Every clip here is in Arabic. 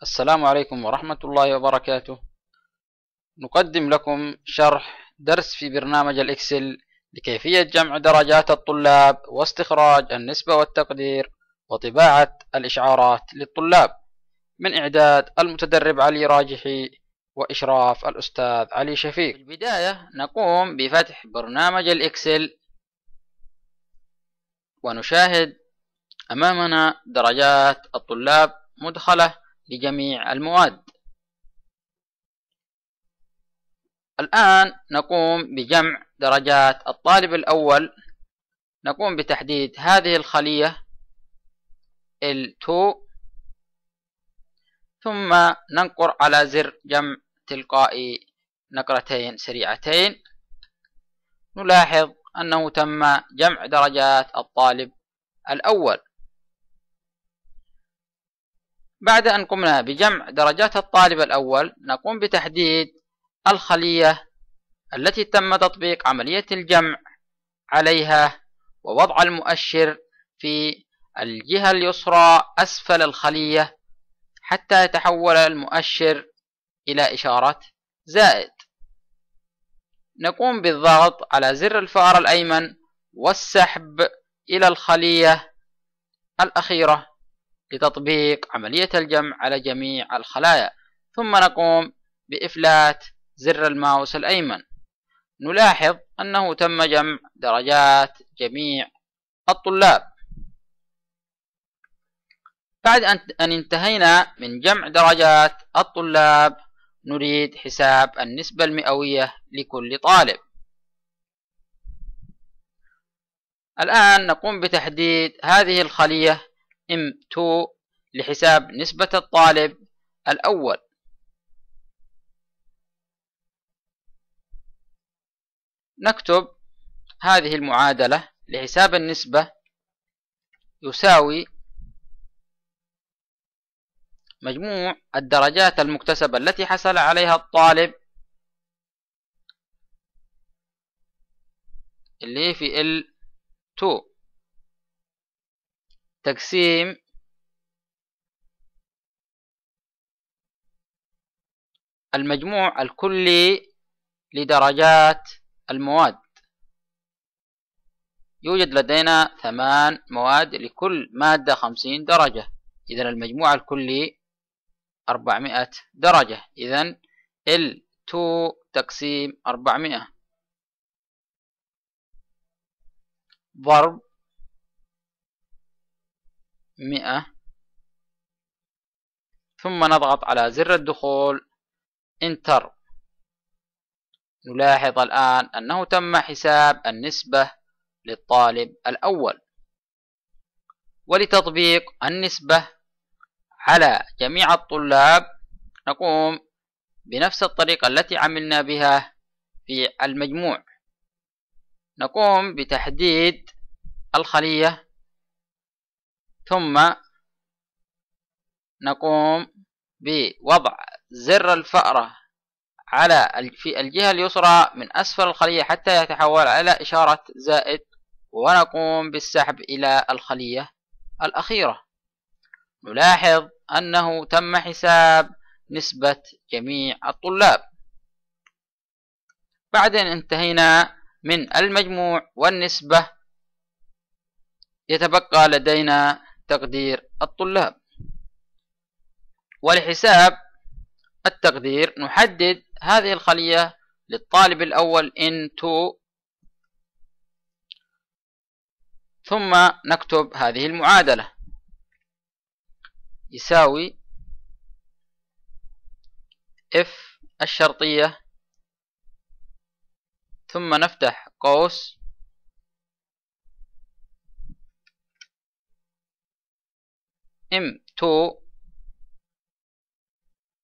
السلام عليكم ورحمة الله وبركاته. نقدم لكم شرح درس في برنامج الإكسل لكيفية جمع درجات الطلاب واستخراج النسبة والتقدير وطباعة الإشعارات للطلاب من إعداد المتدرب علي راجحي وإشراف الأستاذ علي شفيق. في البداية نقوم بفتح برنامج الإكسل ونشاهد أمامنا درجات الطلاب مدخلة لجميع المواد. الآن نقوم بجمع درجات الطالب الأول. نقوم بتحديد هذه الخلية L2 ثم ننقر على زر جمع تلقائي نقرتين سريعتين. نلاحظ أنه تم جمع درجات الطالب الأول. بعد أن قمنا بجمع درجات الطالب الأول نقوم بتحديد الخلية التي تم تطبيق عملية الجمع عليها ووضع المؤشر في الجهة اليسرى أسفل الخلية حتى يتحول المؤشر إلى إشارة زائد. نقوم بالضغط على زر الفأر الأيمن والسحب إلى الخلية الأخيرة لتطبيق عملية الجمع على جميع الخلايا، ثم نقوم بإفلات زر الماوس الأيمن. نلاحظ أنه تم جمع درجات جميع الطلاب. بعد أن انتهينا من جمع درجات الطلاب نريد حساب النسبة المئوية لكل طالب. الآن نقوم بتحديد هذه الخلية M2 لحساب نسبة الطالب الأول. نكتب هذه المعادلة لحساب النسبة يساوي مجموع الدرجات المكتسبة التي حصل عليها الطالب اللي في L2 تقسيم المجموع الكلي لدرجات المواد. يوجد لدينا 8 مواد لكل مادة 50 درجة، إذن المجموع الكلي 400 درجة. إذن L2 تقسيم 400 ضرب 100 ثم نضغط على زر الدخول انتر. نلاحظ الآن أنه تم حساب النسبة للطالب الأول. ولتطبيق النسبة على جميع الطلاب نقوم بنفس الطريقة التي عملنا بها في المجموع. نقوم بتحديد الخلية ثم نقوم بوضع زر الفأرة في الجهة اليسرى من أسفل الخلية حتى يتحول إلى إشارة زائد، ونقوم بالسحب إلى الخلية الأخيرة. نلاحظ أنه تم حساب نسبة جميع الطلاب. بعد أن انتهينا من المجموع والنسبة يتبقى لدينا تقدير الطلاب. ولحساب التقدير نحدد هذه الخلية للطالب الأول N2 ثم نكتب هذه المعادلة يساوي F الشرطية ثم نفتح قوس M2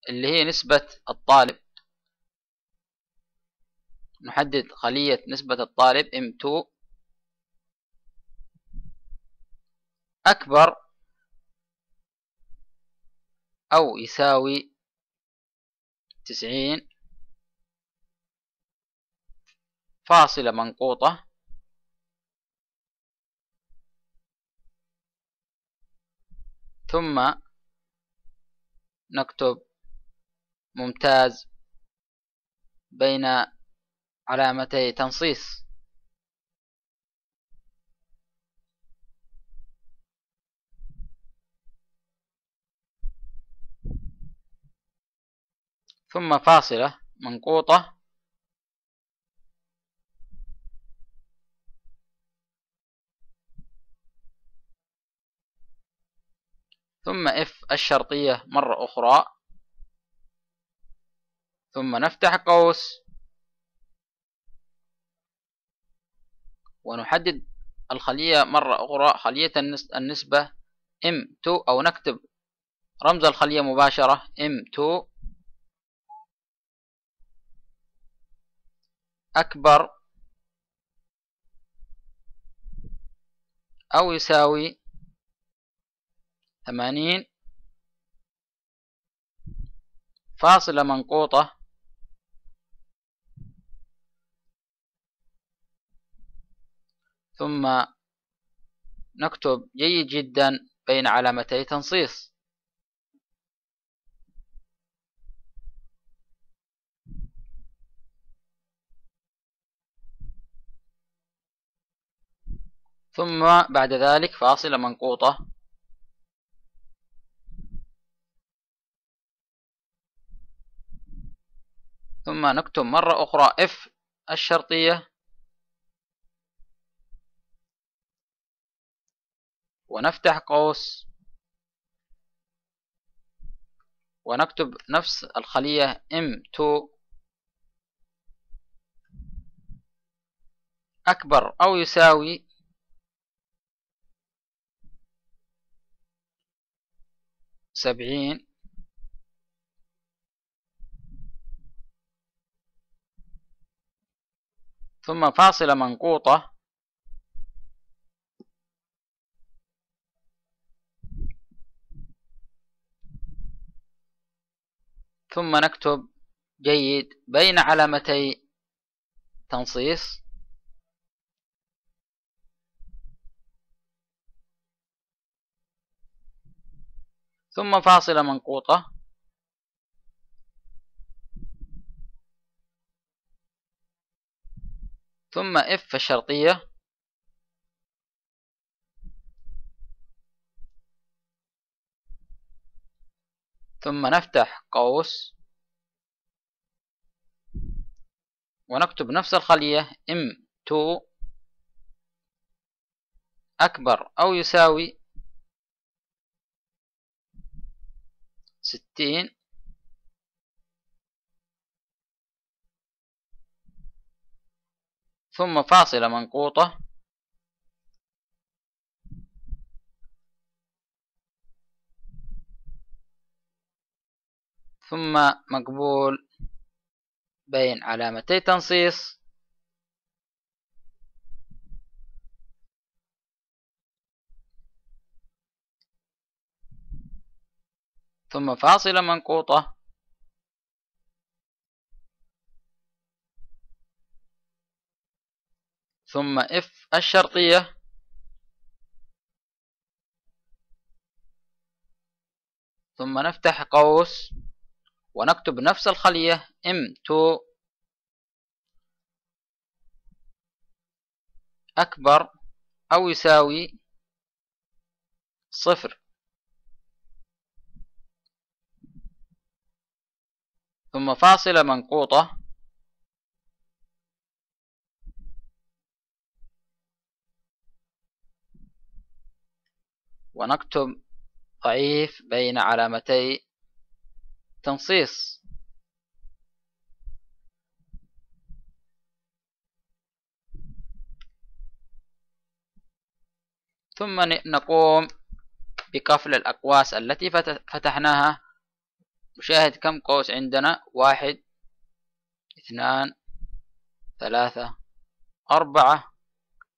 اللي هي نسبة الطالب. نحدد خلية نسبة الطالب M2 أكبر أو يساوي 90 فاصلة منقوطة ثم نكتب ممتاز بين علامتي تنصيص. ثم فاصلة منقوطة ثم اف الشرطية مرة أخرى، ثم نفتح قوس ونحدد الخلية مرة أخرى، خلية النسبة M2، أو نكتب رمز الخلية مباشرة M2 أكبر أو يساوي 80 فاصلة منقوطة ثم نكتب جيد جدا بين علامتي تنصيص. ثم بعد ذلك فاصلة منقوطة ثم نكتب مرة أخرى F الشرطية ونفتح قوس ونكتب نفس الخلية M2 أكبر أو يساوي 70 ثم فاصلة منقوطة ثم نكتب جيد بين علامتي تنصيص ثم فاصلة منقوطة ثم F الشرطية ثم نفتح قوس ونكتب نفس الخلية M2 أكبر أو يساوي 60 ثم فاصلة منقوطة ثم مقبول بين علامتي تنصيص ثم فاصلة منقوطة ثم F الشرطية ثم نفتح قوس ونكتب نفس الخلية M2 أكبر أو يساوي 0 ثم فاصلة منقوطة ونكتب ضعيف بين علامتي تنصيص. ثم نقوم بقفل الأقواس التي فتحناها. نشاهد كم قوس عندنا: 1 2 3 4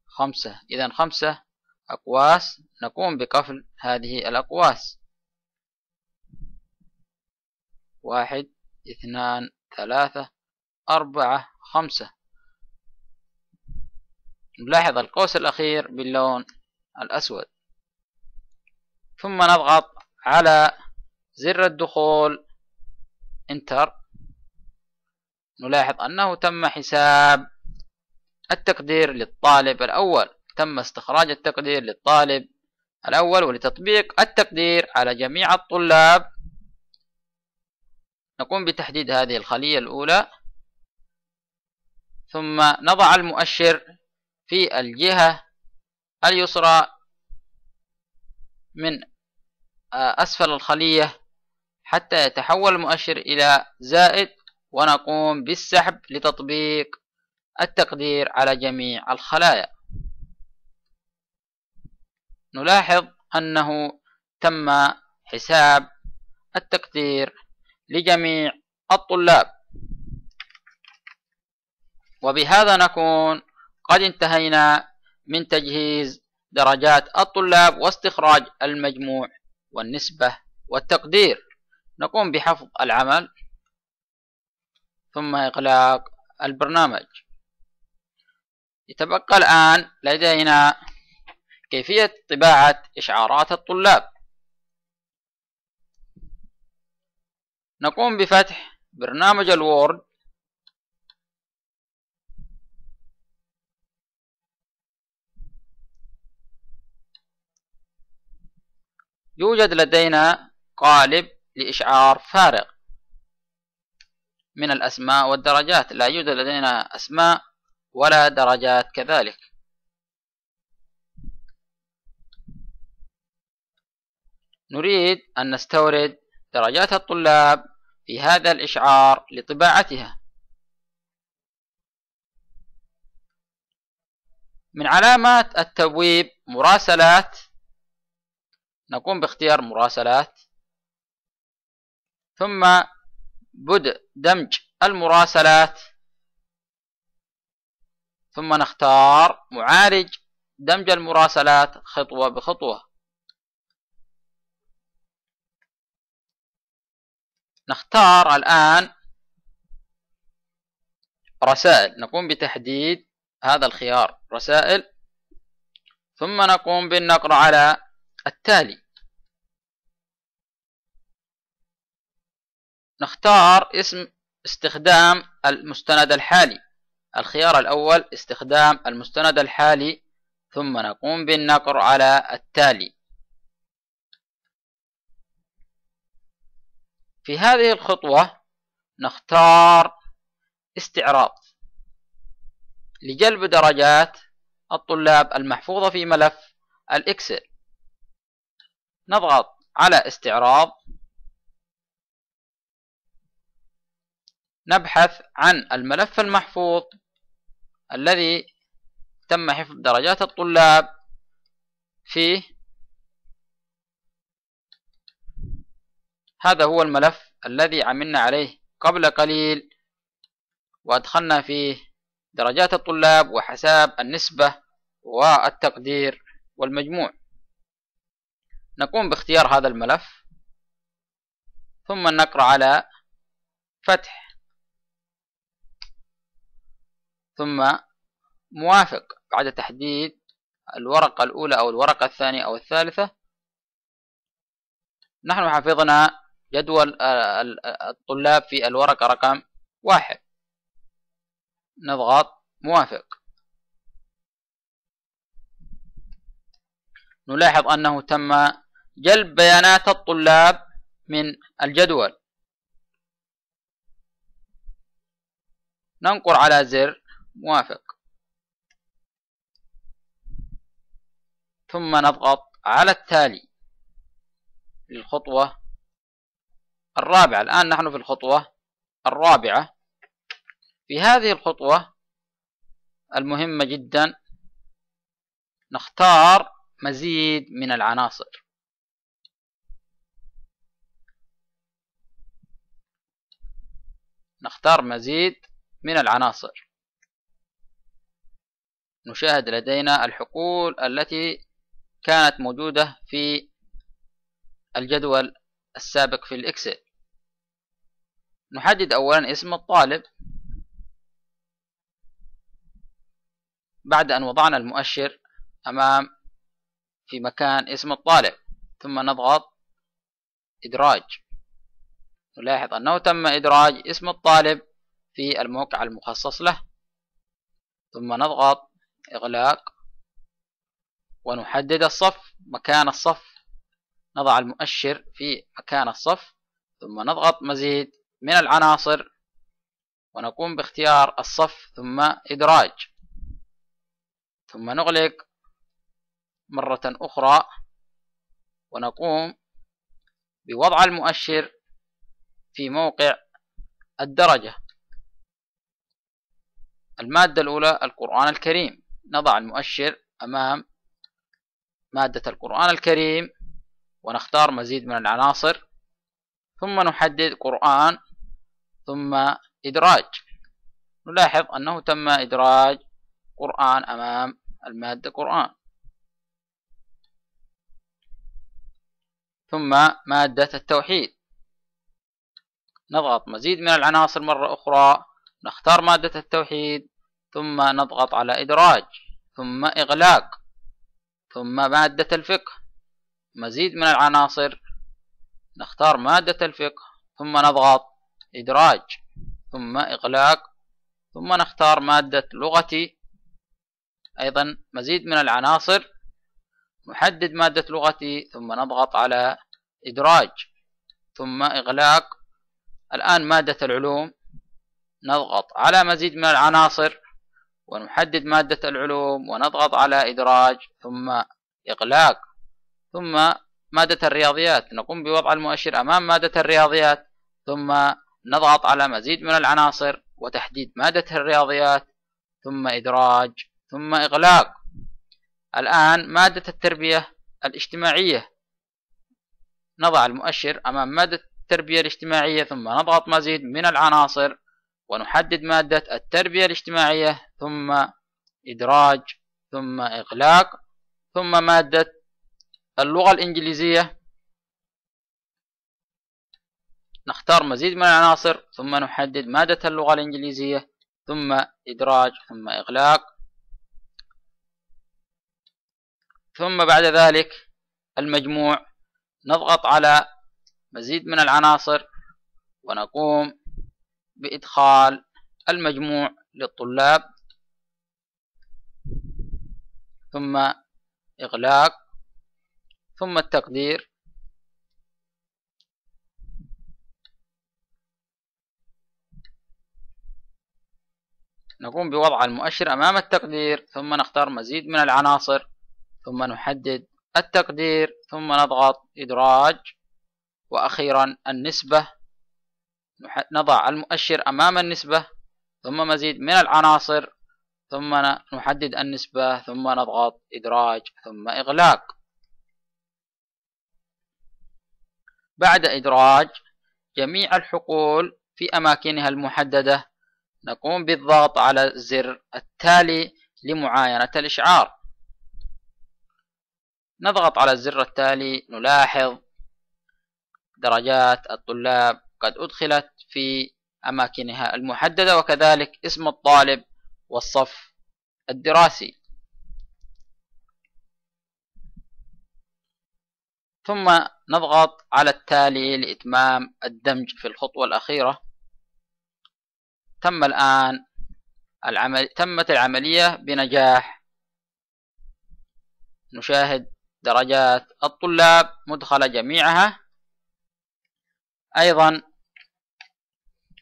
5. إذا 5 أقواس. نقوم بقفل هذه الأقواس: 1 2 3 4 5. نلاحظ القوس الأخير باللون الأسود. ثم نضغط على زر الدخول انتر، نلاحظ أنه تم حساب التقدير للطالب الأول، تم استخراج التقدير للطالب الأول. ولتطبيق التقدير على جميع الطلاب نقوم بتحديد هذه الخلية الأولى، ثم نضع المؤشر في الجهة اليسرى من أسفل الخلية حتى يتحول المؤشر إلى زائد، ونقوم بالسحب لتطبيق التقدير على جميع الخلايا. نلاحظ أنه تم حساب التقدير لجميع الطلاب. وبهذا نكون قد انتهينا من تجهيز درجات الطلاب واستخراج المجموع والنسبة والتقدير. نقوم بحفظ العمل ثم إغلاق البرنامج. يتبقى الآن لدينا كيفية طباعة إشعارات الطلاب. نقوم بفتح برنامج الوورد، يوجد لدينا قالب لإشعار فارغ من الأسماء والدرجات، لا يوجد لدينا أسماء ولا درجات كذلك. نريد أن نستورد درجات الطلاب في هذا الإشعار لطباعتها. من علامات التبويب مراسلات، نقوم باختيار مراسلات، ثم بدء دمج المراسلات، ثم نختار معالج دمج المراسلات خطوة بخطوة. نختار الآن رسائل، نقوم بتحديد هذا الخيار رسائل، ثم نقوم بالنقر على التالي. نختار اسم استخدام المستند الحالي، الخيار الأول استخدام المستند الحالي، ثم نقوم بالنقر على التالي. في هذه الخطوة نختار استعراض لجلب درجات الطلاب المحفوظة في ملف الإكسل. نضغط على استعراض، نبحث عن الملف المحفوظ الذي تم حفظ درجات الطلاب فيه. هذا هو الملف الذي عملنا عليه قبل قليل وأدخلنا فيه درجات الطلاب وحساب النسبة والتقدير والمجموع. نقوم باختيار هذا الملف، ثم نقرأ على فتح، ثم موافق بعد تحديد الورقة الأولى أو الورقة الثانية أو الثالثة. نحن حفظنا جدول الطلاب في الورقة رقم 1. نضغط موافق. نلاحظ أنه تم جلب بيانات الطلاب من الجدول. ننقر على زر موافق، ثم نضغط على التالي للخطوة الرابعة. الآن نحن في الخطوة الرابعة. في هذه الخطوة المهمة جدا نختار مزيد من العناصر. نختار مزيد من العناصر. نشاهد لدينا الحقول التي كانت موجودة في الجدول السابق في الإكسل. نحدد أولا اسم الطالب بعد أن وضعنا المؤشر أمام في مكان اسم الطالب، ثم نضغط إدراج. نلاحظ أنه تم إدراج اسم الطالب في الموقع المخصص له، ثم نضغط إغلاق ونحدد الصف، مكان الصف نضع المؤشر في مكان الصف، ثم نضغط مزيد من العناصر ونقوم باختيار الصف ثم إدراج، ثم نغلق مرة أخرى ونقوم بوضع المؤشر في موقع الدرجة. المادة الأولى القرآن الكريم، نضع المؤشر أمام مادة القرآن الكريم ونختار مزيد من العناصر، ثم نحدد قرآن ثم إدراج. نلاحظ أنه تم إدراج قرآن أمام المادة قرآن. ثم مادة التوحيد، نضغط مزيد من العناصر مرة أخرى، نختار مادة التوحيد ثم نضغط على إدراج ثم إغلاق، ثم مادة الفقه، مزيد من العناصر، نختار مادة الفقه ثم نضغط إدراج ثم إغلاق، ثم نختار مادة لغتي، أيضا مزيد من العناصر، نحدد مادة لغتي ثم نضغط على إدراج ثم إغلاق. الآن مادة العلوم، نضغط على مزيد من العناصر ونحدد مادة العلوم ونضغط على إدراج ثم إغلاق. ثم مادة الرياضيات، نقوم بوضع المؤشر أمام مادة الرياضيات ثم نضغط على مزيد من العناصر وتحديد مادة الرياضيات ثم إدراج ثم إغلاق. الآن مادة التربية الاجتماعية، نضع المؤشر أمام مادة التربية الاجتماعية ثم نضغط مزيد من العناصر ونحدد مادة التربية الاجتماعية ثم إدراج ثم إغلاق. ثم مادة اللغة الإنجليزية، نختار مزيد من العناصر ثم نحدد مادة اللغة الإنجليزية ثم إدراج ثم إغلاق. ثم بعد ذلك المجموع، نضغط على مزيد من العناصر ونقوم بإدخال المجموع للطلاب ثم إغلاق، ثم التقدير، نقوم بوضع المؤشر أمام التقدير ثم نختار مزيد من العناصر ثم نحدد التقدير ثم نضغط إدراج. وأخيرا النسبة، نضع المؤشر أمام النسبة ثم مزيد من العناصر ثم نحدد النسبة ثم نضغط إدراج ثم إغلاق. بعد إدراج جميع الحقول في أماكنها المحددة، نقوم بالضغط على الزر التالي لمعاينة الإشعار. نضغط على الزر التالي، نلاحظ درجات الطلاب قد أدخلت في أماكنها المحددة وكذلك اسم الطالب والصف الدراسي. ثم نضغط على التالي لإتمام الدمج في الخطوة الأخيرة. تمت العملية بنجاح. نشاهد درجات الطلاب مدخلة جميعها. أيضا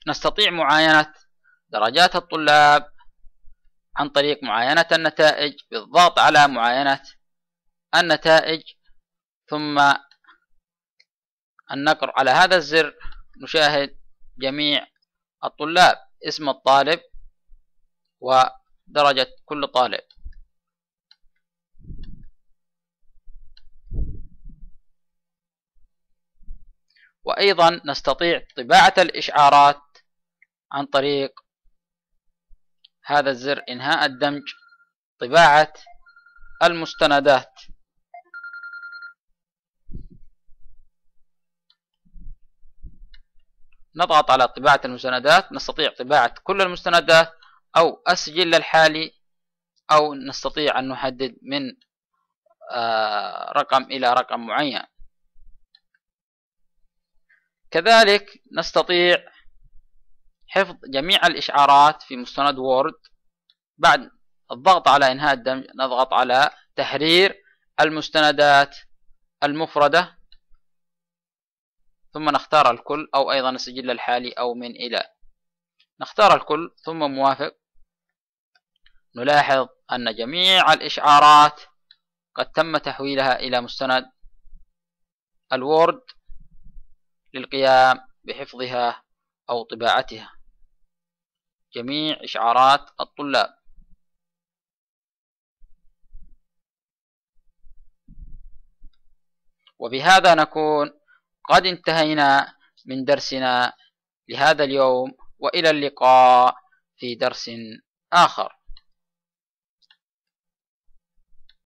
نستطيع معاينة درجات الطلاب عن طريق معاينة النتائج بالضغط على معاينة النتائج ثم النقر على هذا الزر. نشاهد جميع الطلاب، اسم الطالب ودرجة كل طالب. وأيضا نستطيع طباعة الإشعارات عن طريق هذا الزر إنهاء الدمج، طباعة المستندات. نضغط على طباعة المستندات، نستطيع طباعة كل المستندات أو السجل الحالي، أو نستطيع أن نحدد من رقم إلى رقم معين. كذلك نستطيع حفظ جميع الإشعارات في مستند وورد. بعد الضغط على إنهاء الدمج نضغط على تحرير المستندات المفردة، ثم نختار الكل أو أيضا السجل الحالي أو من إلى. نختار الكل ثم موافق. نلاحظ أن جميع الإشعارات قد تم تحويلها إلى مستند الوورد للقيام بحفظها أو طباعتها، جميع إشعارات الطلاب. وبهذا نكون قد انتهينا من درسنا لهذا اليوم، وإلى اللقاء في درس آخر.